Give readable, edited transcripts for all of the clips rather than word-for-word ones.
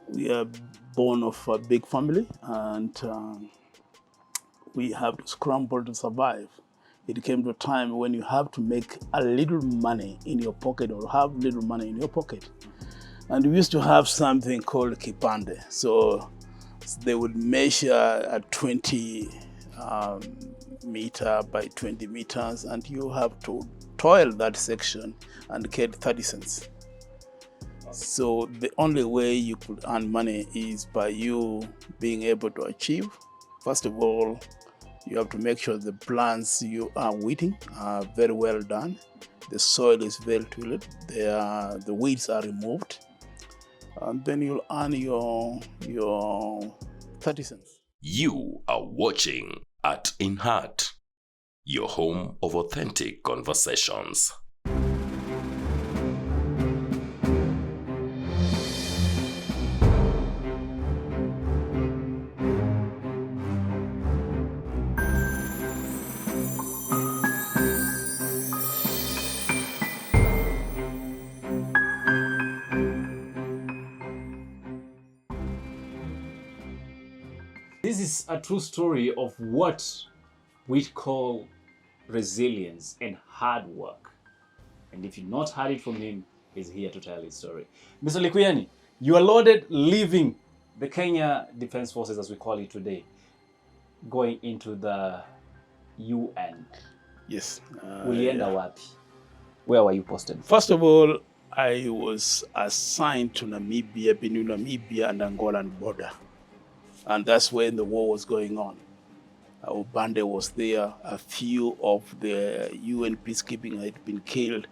we are born of a big family, and we have to scramble to survive. It came to a time when you have to make a little money in your pocket, or have little money in your pocket. And we used to have something called kipande. So they would measure a 20 meter by 20 meters, and you have to toil that section and get 30 cents. So the only way you could earn money is by you being able to achieve. First of all, you have to make sure the plants you are weeding are very well done. The soil is well tilled. The weeds are removed. And then you'll earn your 30 cents. You are watching ArtsinHeart, your home of authentic conversations. This is a true story of what we call resilience and hard work. And if you've not heard it from him, he's here to tell his story. Mr. Likuyani, you are loaded leaving the Kenya Defense Forces, as we call it today, going into the UN. Yes. Ulienda wapi? Where were you posted? First of all, I was assigned to Namibia, between Namibia and Angolan border. And that's when the war was going on. Bande was there. A few of the UN peacekeeping had been killed.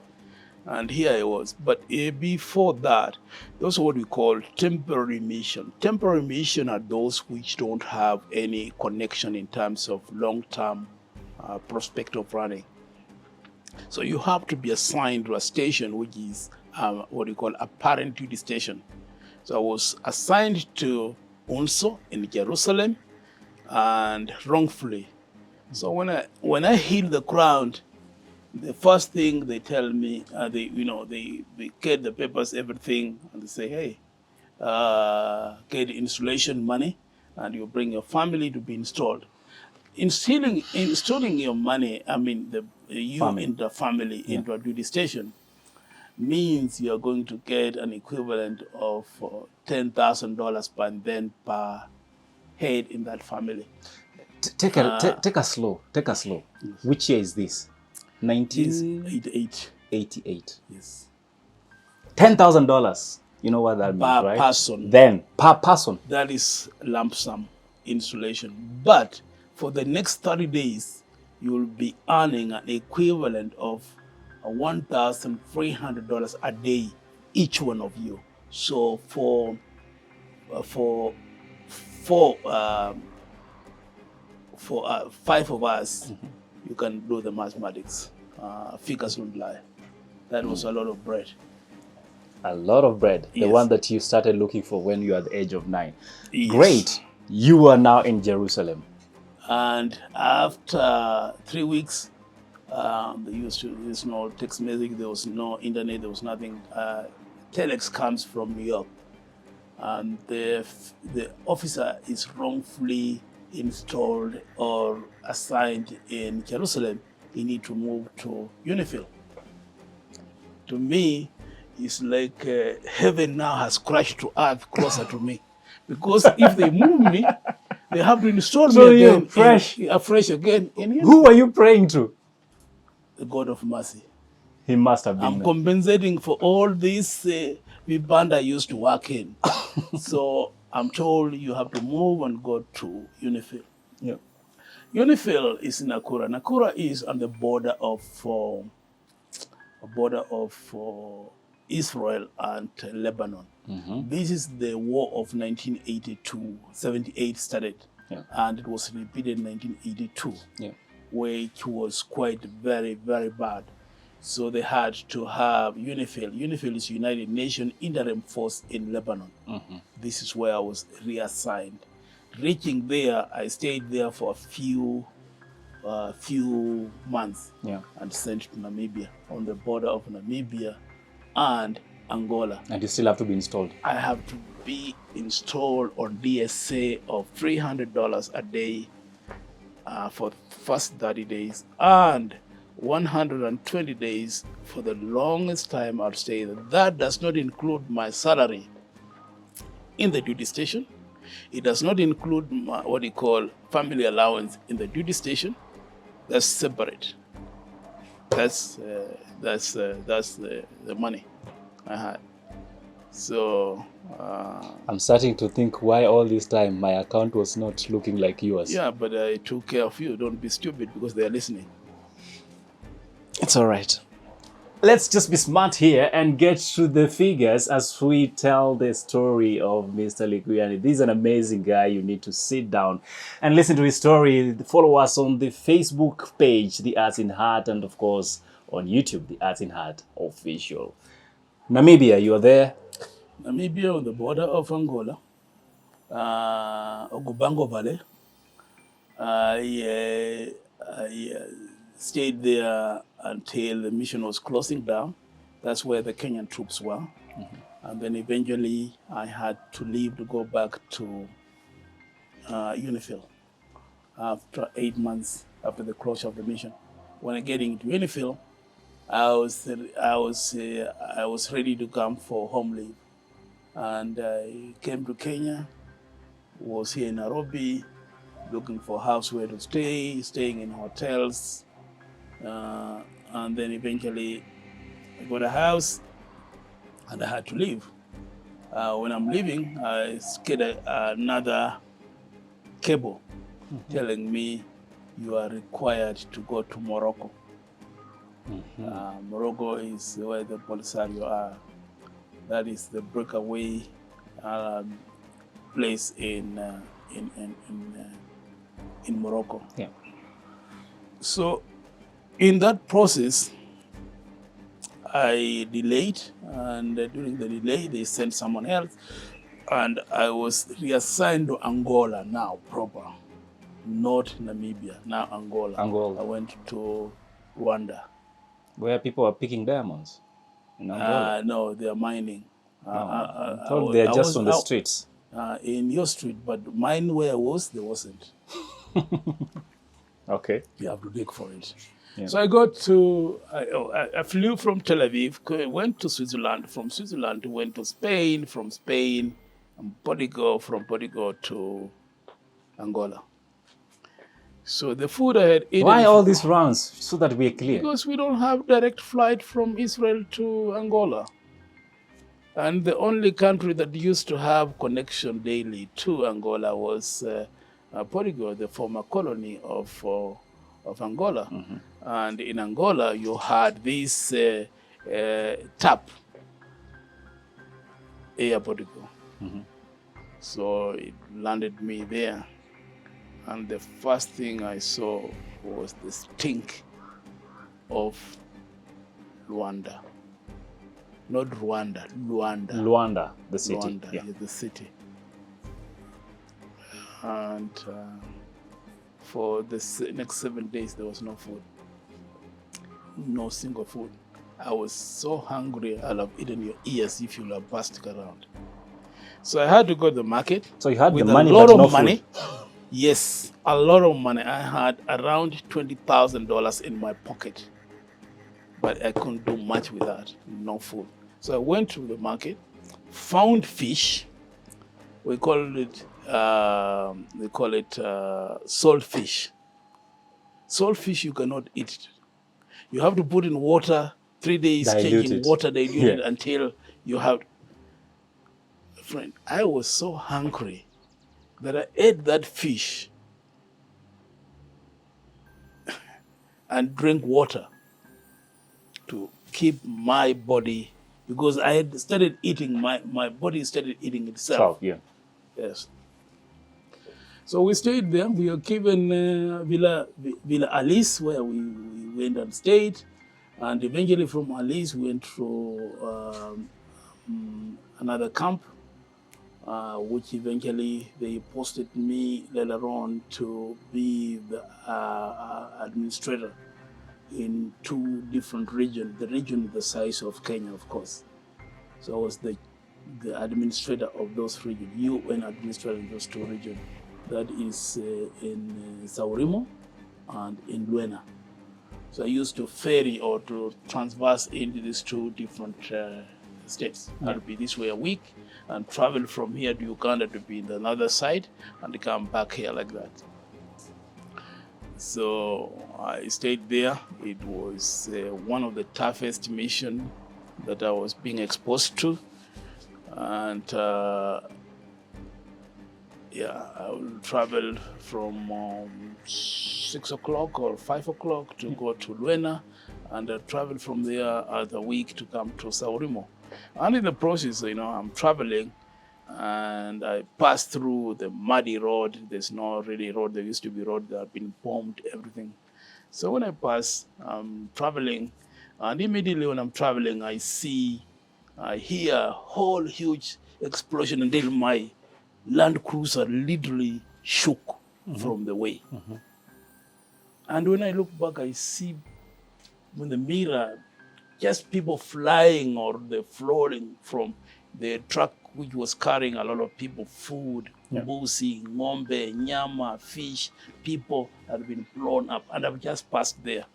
And here I was. But before that, those are what we call temporary mission. Temporary mission are those which don't have any connection in terms of long-term prospect of running. So you have to be assigned to a station which is what we call a parent duty station. So I was assigned to UNSO in Jerusalem, and wrongfully. So when I hit the ground, the first thing they tell me, they get the papers, everything, and they say, hey, get installation money, and you bring your family to be installed. Installing your money, I mean, in the family into a duty station, means you are going to get an equivalent of $10,000 per head in that family. Take a slow. Yes. Which year is this? 1988. 88. Yes. $10,000. You know what that means, right? Per person. Then per person. That is lump sum installation. But for the next 30 days, you will be earning an equivalent of $1,300 a day, each one of you. So for 5 of us, you can do the mathematics. Figures don't lie. That was a lot of bread. A lot of bread. Yes. The one that you started looking for when you were at the age of 9. Yes. Great. You are now in Jerusalem. And after 3 weeks, there's no text message, there was no internet, there was nothing. Telex comes from New York, and the officer is wrongfully installed or assigned in Jerusalem. He need to move to UNIFIL. To me, it's like heaven now has crashed to earth closer to me, because if they move me, they have to install me again, afresh again. Who were you praying to? The God of mercy. He must have been. I'm compensating for all this band I used to work in. So I'm told you have to move and go to UNIFIL. Yeah. UNIFIL is in Nakura. Nakura is on the border of Israel and Lebanon. This is the war of 1982. 78 started, and it was repeated in 1982. Yeah. Which was quite very, very bad. So they had to have UNIFIL. UNIFIL is United Nations Interim Force in Lebanon. This is where I was reassigned. Reaching there, I stayed there for a few months and sent to Namibia, on the border of Namibia and Angola. And you still have to be installed? I have to be installed on DSA of $300 a day for first 30 days and 120 days for the longest time I'll stay there. That does not include my salary in the duty station. It does not include my, what you call family allowance in the duty station. That's separate. That's the money I had. So I'm starting to think why all this time my account was not looking like yours. yeah, but I took care of you. Don't be stupid because they are listening. It's all right. Let's just be smart here and get to the figures as we tell the story of Mr. Likuyani. This is an amazing guy. You need to sit down and listen to his story. Follow us on the Facebook page, The Arts in Heart, and of course on YouTube, The Arts in Heart Official. Namibia, you are there? Namibia on the border of Angola, Ogubango Valley. I stayed there until the mission was closing down. That's where the Kenyan troops were. And then eventually I had to leave to go back to UNIFIL after 8 months after the closure of the mission. When I get into UNIFIL, I was ready to come for home leave. And I came to Kenya, was here in Nairobi, looking for a house where to stay, staying in hotels. And then eventually I got a house and I had to leave. When I'm leaving, I get another cable telling me you are required to go to Morocco. Morocco is where the Polisario are. That is the breakaway place in Morocco. Yeah. So in that process, I delayed, and during the delay, they sent someone else, and I was reassigned to Angola now proper, not Namibia, now Angola. Angola. I went to Rwanda. Where people are picking diamonds in Angola. No, they are mining. I thought they're just on the streets. In your street, but mine where I was, there wasn't. Okay. You have to dig for it. Yeah. So I got to, I flew from Tel Aviv, went to Switzerland, from Switzerland went to Spain, from Spain, and Portugal, from Portugal to Angola. So the food I had eaten... Why all these rounds, so that we're clear? Because we don't have direct flight from Israel to Angola. And the only country that used to have connection daily to Angola was Portugal, the former colony of Angola. And in Angola, you had this TAP, Air Portugal. So it landed me there. And the first thing I saw was the stink of Luanda. Not Rwanda, Luanda. Luanda, the city. Luanda, yeah. the city. And for the next 7 days, there was no food. No single food. I was so hungry, I'll have eaten your ears if you'll have passed around. So I had to go to the market. So you had with the money, a lot but of no money. food. Yes, a lot of money. I had around $20,000 in my pocket, but I couldn't do much with that. No food. So I went to the market, found fish. We call it salt fish. Salt fish, you cannot eat it. You have to put in water 3 days, changing water, dilute it until you have. Friend, I was so hungry that I ate that fish and drank water to keep my body, because I had started eating, my body started eating itself. Yeah. Yes. So we stayed there. We were given Villa Alice, where we went and stayed. And eventually from Alice, we went to another camp, which eventually they posted me later on to be the administrator in 2 different regions. The region the size of Kenya, of course. So I was the the administrator of those regions, UN administrator in those 2 regions. That is in Saurimo and in Luena. So I used to ferry or to transverse into these 2 different states. I'll be this way a week and travel from here to Uganda to be in the other side and come back here like that. So I stayed there. It was one of the toughest missions that I was being exposed to. And I will travel from 6 o'clock or 5 o'clock to go to Luena, and travel from there the week to come to Saurimo. And in the process, I'm traveling, and I pass through the muddy road. There's no really road. There used to be road that have been bombed, everything. So when I pass, I'm traveling, and immediately when I'm traveling, I hear a whole huge explosion until my Land Cruiser literally shook from the way. And when I look back, I see in the mirror just people flying or they're floating from the truck which was carrying a lot of people, food, mbuzi, ng'ombe, nyama, fish, people had been blown up, and I've just passed there.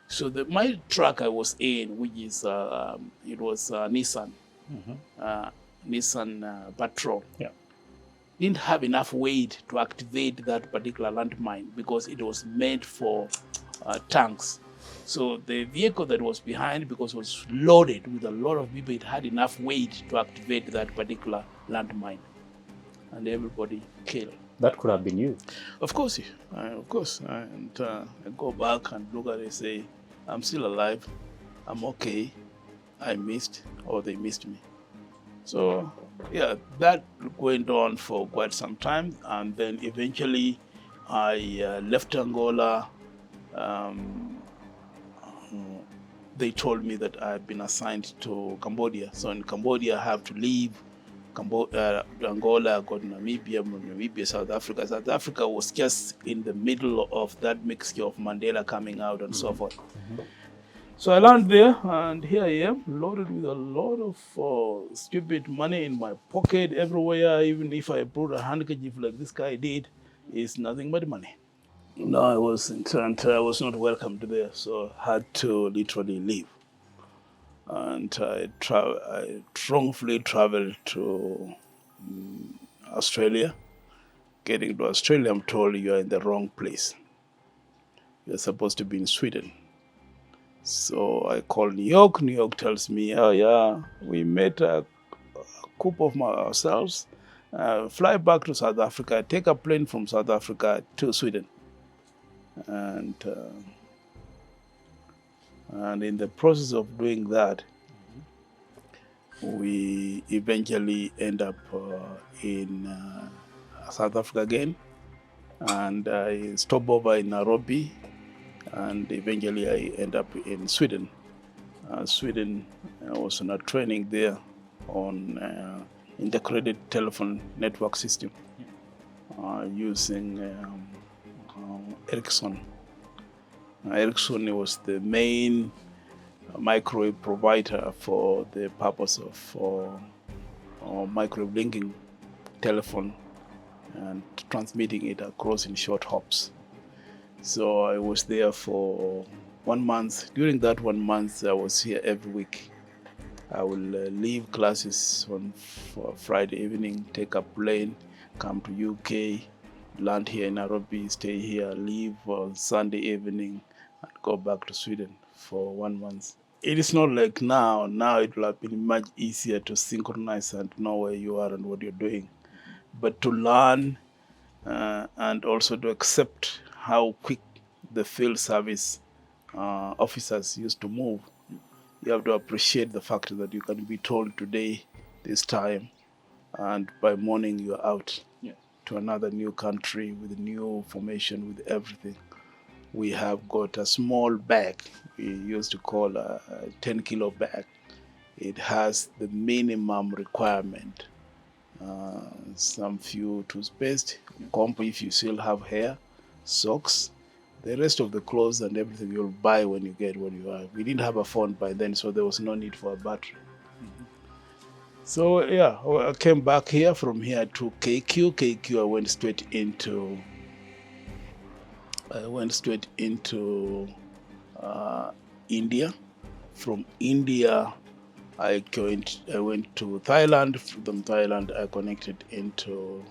So my truck I was in, which is, it was Nissan, Nissan Patrol, didn't have enough weight to activate that particular landmine because it was made for tanks. So the vehicle that was behind, because it was loaded with a lot of people, it had enough weight to activate that particular landmine, and everybody killed. That could have been you. Of course, of course. And I go back and look at it and say, I'm still alive, I'm okay, I missed, or they missed me. So yeah, that went on for quite some time, and then eventually I left Angola. They told me that I had been assigned to Cambodia. So in Cambodia, I have to leave Angola, go to Namibia, South Africa. South Africa was just in the middle of that mixture of Mandela coming out and so forth. So I landed there, and here I am, loaded with a lot of stupid money in my pocket everywhere. Even if I brought a handkerchief like this guy did, it's nothing but money. No, I wasn't, and I was not welcomed there, so I had to literally leave. And I wrongfully traveled to Australia. Getting to Australia, I'm told you are in the wrong place. You're supposed to be in Sweden. So I called New York. New York tells me, oh yeah, we made a coup of ourselves. Fly back to South Africa, take a plane from South Africa to Sweden. And in the process of doing that, we eventually end up in South Africa again. And I stop over in Nairobi, and eventually I end up in Sweden. Sweden, I was on a training there on integrated telephone network system using Ericsson. Ericsson was the main microwave provider for the purpose of microwave linking telephone and transmitting it across in short hops. So I was there for 1 month. During that 1 month, I was here every week. I will leave classes on Friday evening, take a plane, come to UK, land here in Nairobi, stay here, leave on Sunday evening, and go back to Sweden for 1 month. It is not like now. Now it will have been much easier to synchronize and know where you are and what you're doing. But to learn and also to accept how quick the field service officers used to move, you have to appreciate the fact that you can be told today, this time, and by morning you're out to another new country with new formation, with everything. We have got a small bag, we used to call a 10-kilo bag. It has the minimum requirement. Some few toothpaste, comb if you still have hair, socks, the rest of the clothes and everything you'll buy when you get where you are. We didn't have a phone by then, so there was no need for a battery. So yeah, I came back here. From here to KQ. KQ, I went straight into India. From India, I went to Thailand. From Thailand, I connected into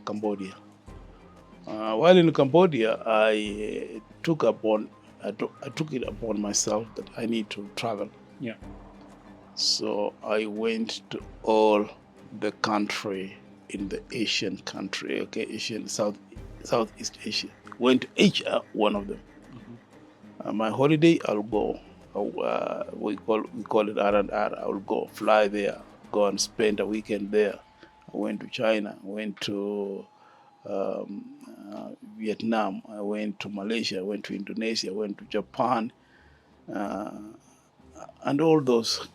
Cambodia. While in Cambodia, I took it upon myself that I need to travel. Yeah. So I went to all the country in the Asian country, Southeast Asia. Went to each one of them. My holiday, I'll go. We call it R&R. I will go fly there, go and spend a weekend there. I went to China. I went to Vietnam. I went to Malaysia. I went to Indonesia. I went to Japan, and all those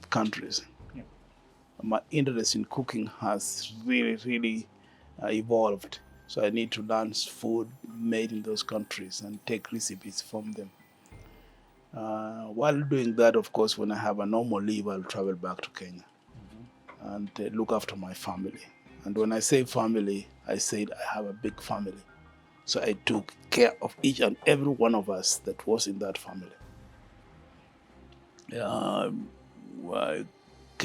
countries. Yeah. My interest in cooking has really evolved. So I need to learn food made in those countries and take recipes from them. While doing that, of course, when I have a normal leave, I'll travel back to Kenya and look after my family. And when I say family, I said I have a big family. So I took care of each and every one of us that was in that family.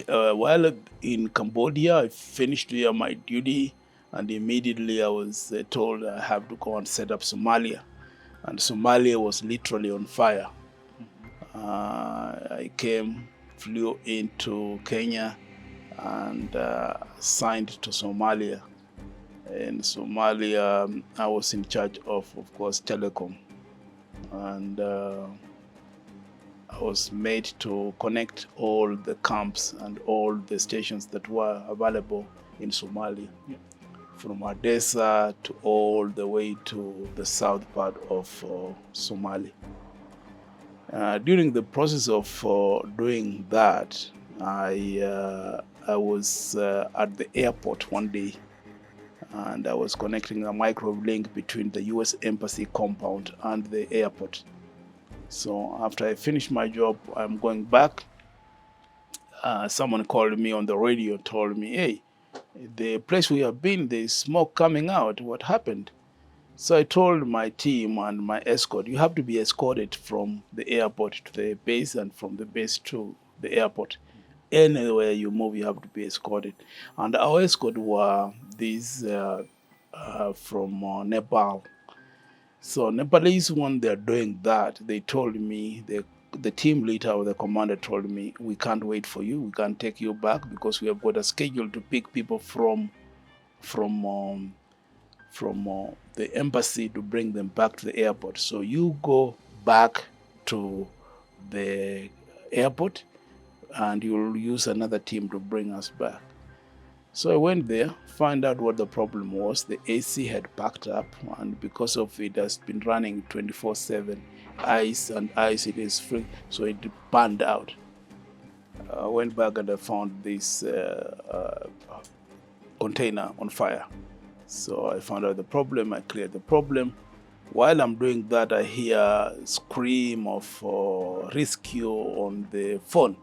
While in Cambodia, I finished my duty, and immediately I was told I have to go and set up Somalia. And Somalia was literally on fire. I flew into Kenya and signed to Somalia. In Somalia, I was in charge of course, telecom. And I was made to connect all the camps and all the stations that were available in Somalia. Yeah. From Odessa to all the way to the south part of Somalia. During the process of doing that, I was at the airport one day, and I was connecting a micro link between the U.S. Embassy compound and the airport. So after I finished my job, I'm going back. Someone called me on the radio, told me, hey, the place we have been, there's smoke coming out. What happened? So I told my team and my escort, you have to be escorted from the airport to the base and from the base to the airport. Anywhere you move, you have to be escorted. And our escort were these from Nepal. So Nepalese, when they're doing that, they told me, the team leader or the commander told me, we can't wait for you. We can't take you back because we have got a schedule to pick people from the embassy to bring them back to the airport. So you go back to the airport and you'll use another team to bring us back. So I went there, find out what the problem was. The AC had packed up, and because of it has been running 24/7, ice, it is free, so it burned out. I went back and I found this container on fire. So I found out the problem, I cleared the problem. While I'm doing that, I hear a scream of rescue on the phone.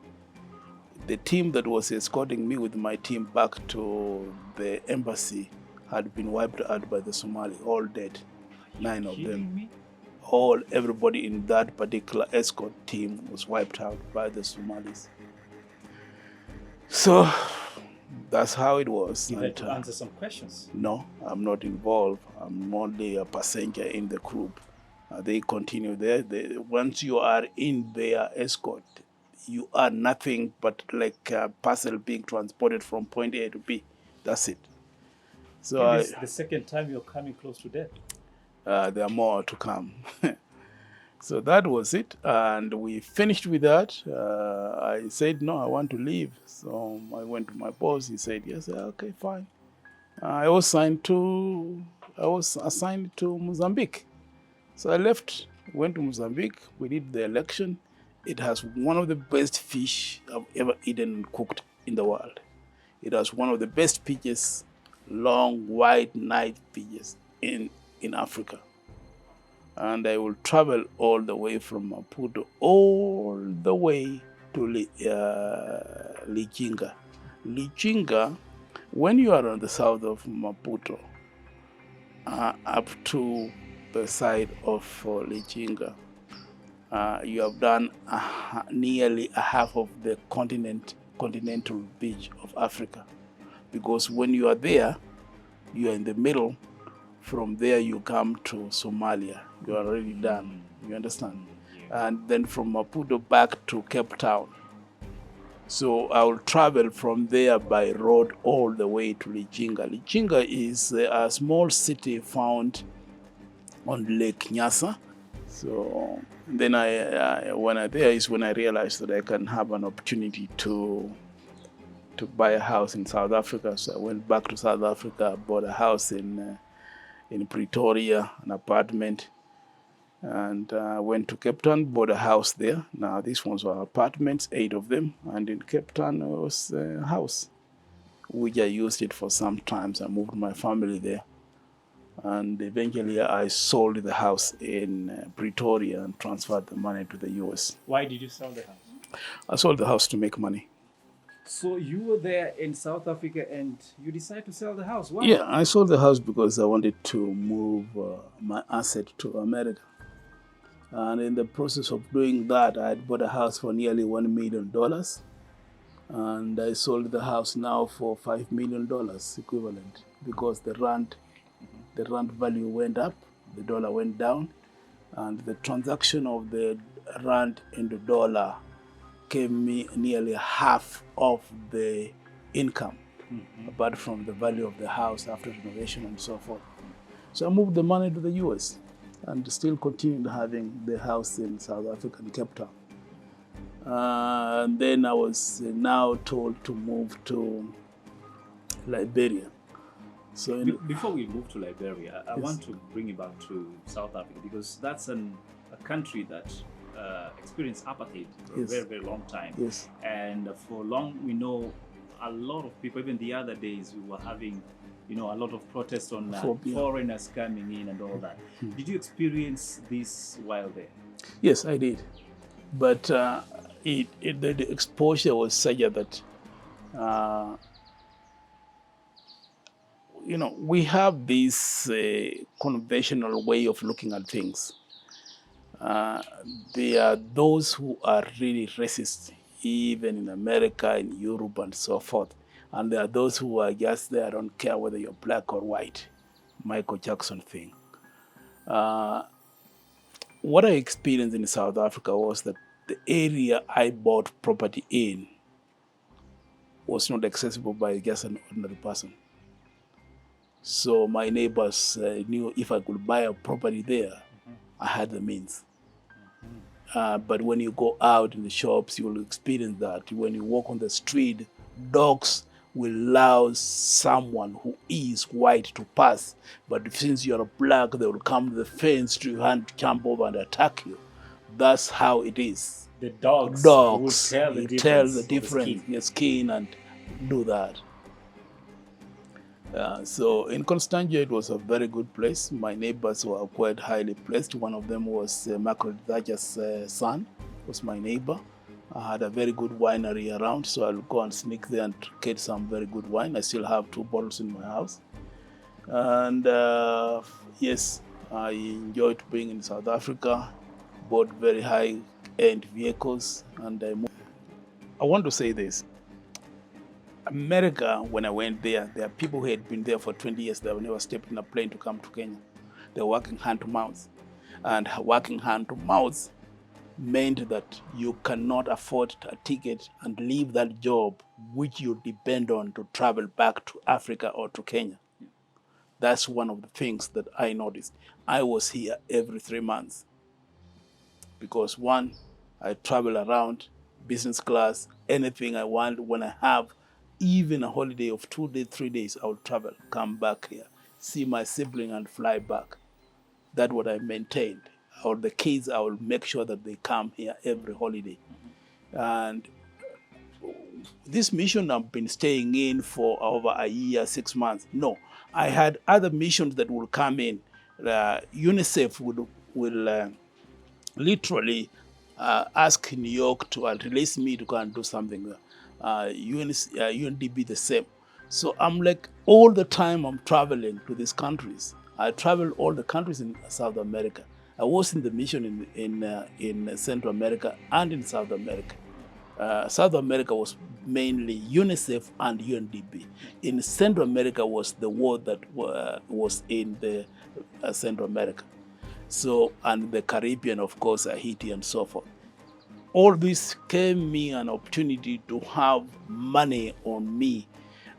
The team that was escorting me with my team back to the embassy had been wiped out by the Somali, all dead, 9 of them. Everybody in that particular escort team was wiped out by the Somalis. So that's how it was. You had to answer some questions. No, I'm not involved. I'm only a passenger in the group. They continue there. Once you are in their escort, you are nothing but like a parcel being transported from point A to B. That's it. So this is the second time you're coming close to death. There are more to come. So that was it, and we finished with that. I said, no, I want to leave. So I went to my boss. He said, yes, okay, fine. I was assigned to Mozambique. So I left, went to Mozambique. We did the election. It has one of the best fish I've ever eaten and cooked in the world. It has one of the best peaches, long, white, night peaches in Africa. And I will travel all the way from Maputo all the way Lichinga. Lichinga, when you are on the south of Maputo, up to the side of Lichinga, you have done nearly a half of the continental beach of Africa. Because when you are there, you are in the middle. From there, you come to Somalia. You are already done. You understand? And then from Maputo back to Cape Town. So I will travel from there by road all the way to Lichinga. Lichinga is a small city found on Lake Nyasa. So then when I realized that I can have an opportunity to buy a house in South Africa. So I went back to South Africa, bought a house in Pretoria, an apartment, and went to Cape Town, bought a house there. Now these ones were apartments, 8 of them, and in Cape Town was a house, which I used it for some time. I moved my family there, and eventually I sold the house in Pretoria and transferred the money to the US. Why did you sell the house? I sold the house to make money. So you were there in South Africa and you decided to sell the house. Why? Yeah, I sold the house because I wanted to move my asset to America. And in the process of doing that, I had bought a house for nearly $1 million. And I sold the house now for $5 million equivalent, because the rand value went up, the dollar went down, and the transaction of the rand into dollar gave me nearly half of the income, apart from the value of the house after renovation and so forth. So I moved the money to the US and still continued having the house in South Africa in Cape Town. And then I was now told to move to Liberia. So before we move to Liberia, I want to bring you back to South Africa, because that's a country that experienced apartheid for a very, very long time. Yes. And for long, we know a lot of people, even the other days, we were having, a lot of protests on foreigners coming in and all that. Did you experience this while there? Yes, I did. But the exposure was such that, we have this conventional way of looking at things. There are those who are really racist, even in America, in Europe, and so forth. And there are those who are just there, don't care whether you're black or white. Michael Jackson thing. What I experienced in South Africa was that the area I bought property in was not accessible by just an ordinary person. So my neighbors knew if I could buy a property there, I had the means. But when you go out in the shops, you will experience that. When you walk on the street, dogs will allow someone who is white to pass. But since you are black, they will come to the fence to hand, jump over and attack you. That's how it is. The dogs will tell the difference, your skin, and do that. So in Constantia, it was a very good place. My neighbors were quite highly placed. One of them was Margaret Thatcher's son, was my neighbor. I had a very good winery around, so I'll go and sneak there and get some very good wine. I still have 2 bottles in my house. And yes, I enjoyed being in South Africa, bought very high-end vehicles, and I moved. I want to say this. America, when I went there are people who had been there for 20 years that have never stepped in a plane to come to Kenya. They're working hand to mouth. And working hand to mouth meant that you cannot afford a ticket and leave that job which you depend on to travel back to Africa or to Kenya. That's one of the things that I noticed. I was here every 3 months because, one, I travel around, business class, anything I want. When I have even a holiday of 2 days, 3 days, I will travel, come back here, see my sibling and fly back. That's what I maintained. Or the kids, I will make sure that they come here every holiday. And this mission I've been staying in for over a year, 6 months. No, I had other missions that will come in. UNICEF will literally ask New York to release me to go and do something there. UNDP the same. So I'm like, all the time I'm traveling to these countries. I travel all the countries in South America. I was in the mission in Central America and in South America. South America was mainly UNICEF and UNDP. In Central America was the war that was in the Central America. So, and the Caribbean, of course, Haiti and so forth. All this gave me an opportunity to have money on me.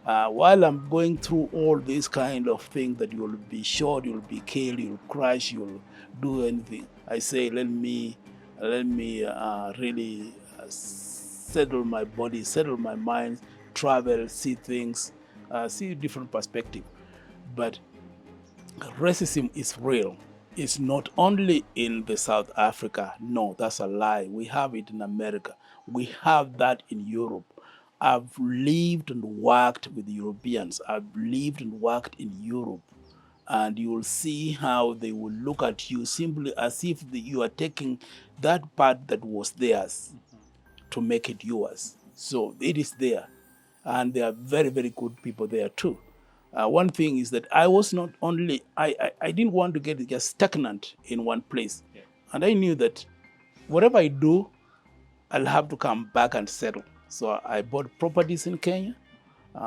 While I'm going through all these kind of things that you'll be shot, you'll be killed, you'll crash, you'll do anything. I say, let me really settle my body, settle my mind, travel, see things, see different perspective. But racism is real. It's not only in the South Africa. No, that's a lie. We have it in America. We have that in Europe. I've lived and worked with Europeans. I've lived and worked in Europe. And you will see how they will look at you simply as if you are taking that part that was theirs to make it yours. So it is there. And there are very, very good people there too. One thing is that I was not only, I didn't want to get just stagnant in one place. Yeah. And I knew that whatever I do, I'll have to come back and settle. So I bought properties in Kenya.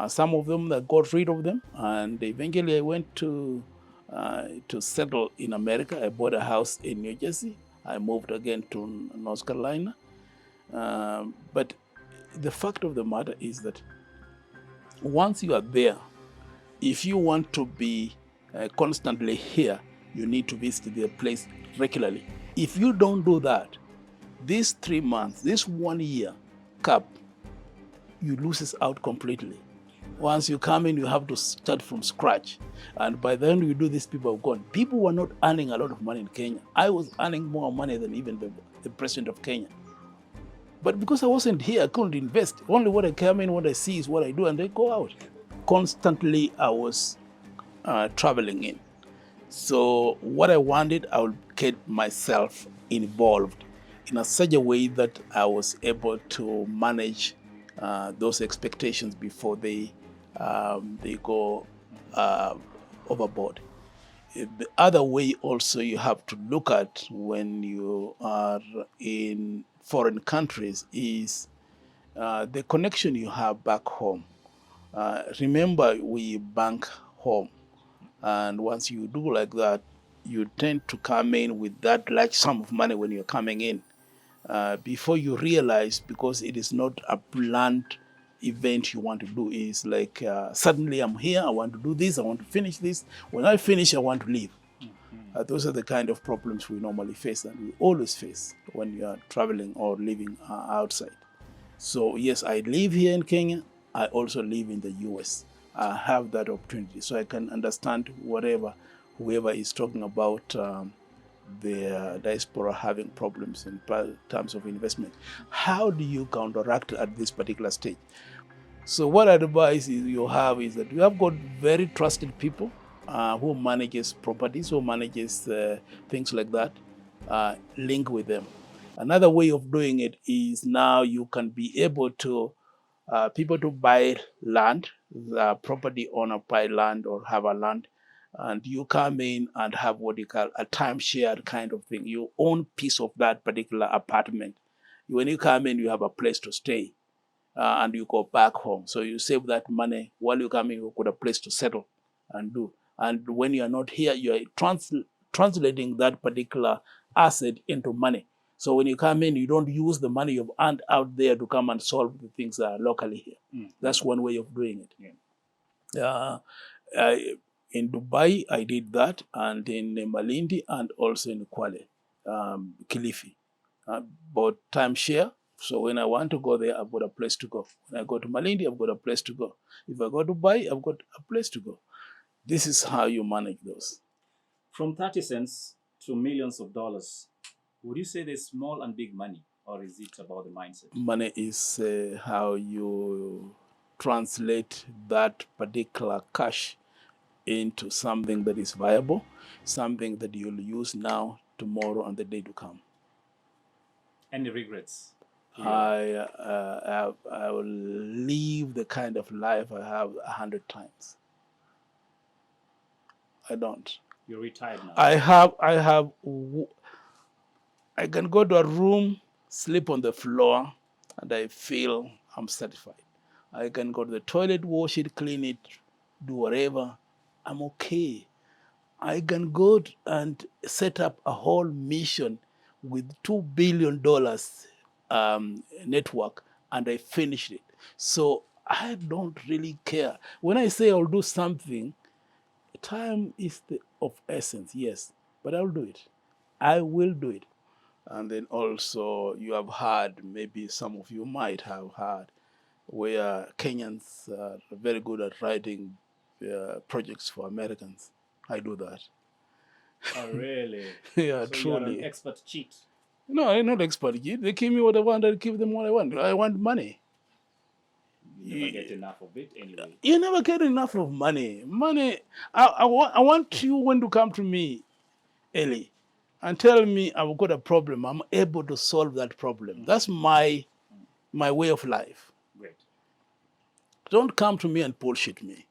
Some of them, I got rid of them. And eventually I went to settle in America. I bought a house in New Jersey. I moved again to North Carolina. But the fact of the matter is that once you are there, if you want to be constantly here, you need to visit the place regularly. If you don't do that, these 3 months, this 1 year cap, you lose out completely. Once you come in, you have to start from scratch. And by then you do this, people have gone. People were not earning a lot of money in Kenya. I was earning more money than even the president of Kenya. But because I wasn't here, I couldn't invest. Only what I come in, what I see is what I do, and they go out. Constantly, I was traveling in. So what I wanted, I would get myself involved in such a way that I was able to manage those expectations before they go overboard. The other way also you have to look at when you are in foreign countries is the connection you have back home. Remember, we bank home, and once you do like that, you tend to come in with that large sum of money when you're coming in. Before you realize, because it is not a planned event you want to do, is like suddenly I'm here, I want to do this, I want to finish this. When I finish, I want to leave. Those are the kind of problems we normally face, and we always face when you are traveling or living outside. So yes, I live here in Kenya. I also live in the US. I have that opportunity, so I can understand whoever is talking about the diaspora having problems in terms of investment. How do you counteract at this particular stage? So what advice you have is that you have got very trusted people who manages properties, who manages things like that. Link with them. Another way of doing it is now you can be able to people to buy land, the property owner buy land or have a land, and you come in and have what you call a timeshare kind of thing. You own piece of that particular apartment. When you come in, you have a place to stay, and you go back home. So you save that money while you come in. You got a place to settle and do. And when you are not here, you are translating that particular asset into money. So when you come in, you don't use the money you've earned out there to come and solve the things locally here. Mm-hmm. That's one way of doing it. Yeah. In Dubai, I did that, and in Malindi, and also in Kwale, Kilifi. But timeshare. So when I want to go there, I've got a place to go. When I go to Malindi, I've got a place to go. If I go to Dubai, I've got a place to go. This is how you manage those. From 30 cents to millions of dollars, would you say there's small and big money, or is it about the mindset? Money is how you translate that particular cash into something that is viable, something that you'll use now, tomorrow, and the day to come. Any regrets? I will live the kind of life I have 100 times. I don't. You're retired now. I can go to a room, sleep on the floor, and I feel I'm satisfied. I can go to the toilet, wash it, clean it, do whatever. I'm okay. I can go and set up a whole mission with $2 billion network, and I finished it. So I don't really care. When I say I'll do something, time is of essence, yes, but I'll do it. I will do it. And then also you have heard, maybe some of you might have heard, where Kenyans are very good at writing projects for Americans. I do that. Oh, really? Yeah, so truly. You're an expert cheat. No, I'm not expert cheat. They give me what I want, I give them what I want. I want money. You never get enough of it anyway. You never get enough of money. Money, I want you when to come to me, Eli, and tell me I've got a problem. I'm able to solve that problem. That's my way of life. Great. Don't come to me and bullshit me.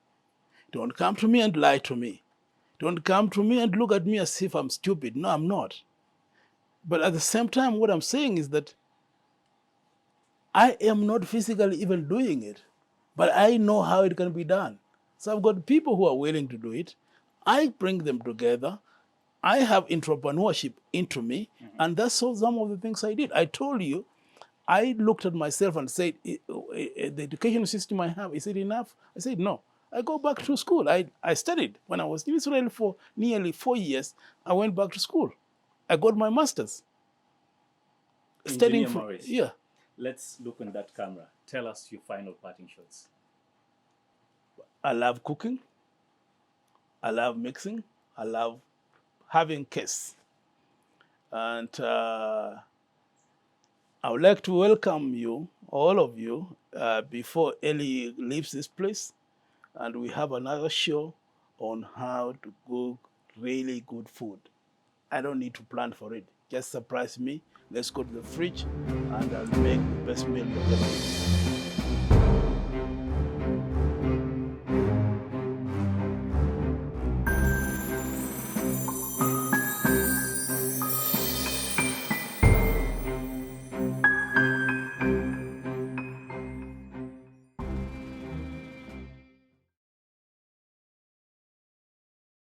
Don't come to me and lie to me. Don't come to me and look at me as if I'm stupid. No, I'm not. But at the same time, what I'm saying is that I am not physically even doing it, but I know how it can be done. So I've got people who are willing to do it. I bring them together. I have entrepreneurship into me, and that's some of the things I did. I told you, I looked at myself and said, the education system I have, is it enough? I said, no. I go back to school. I studied. When I was in Israel for nearly 4 years, I went back to school. I got my master's. Engineer Maurice, yeah. Let's look on that camera. Tell us your final parting shots. I love cooking. I love mixing. I love having guests. And I would like to welcome you, all of you, before Eli leaves this place. And we have another show on how to cook really good food. I don't need to plan for it. Just surprise me. Let's go to the fridge and I'll make the best meal you've ever eaten.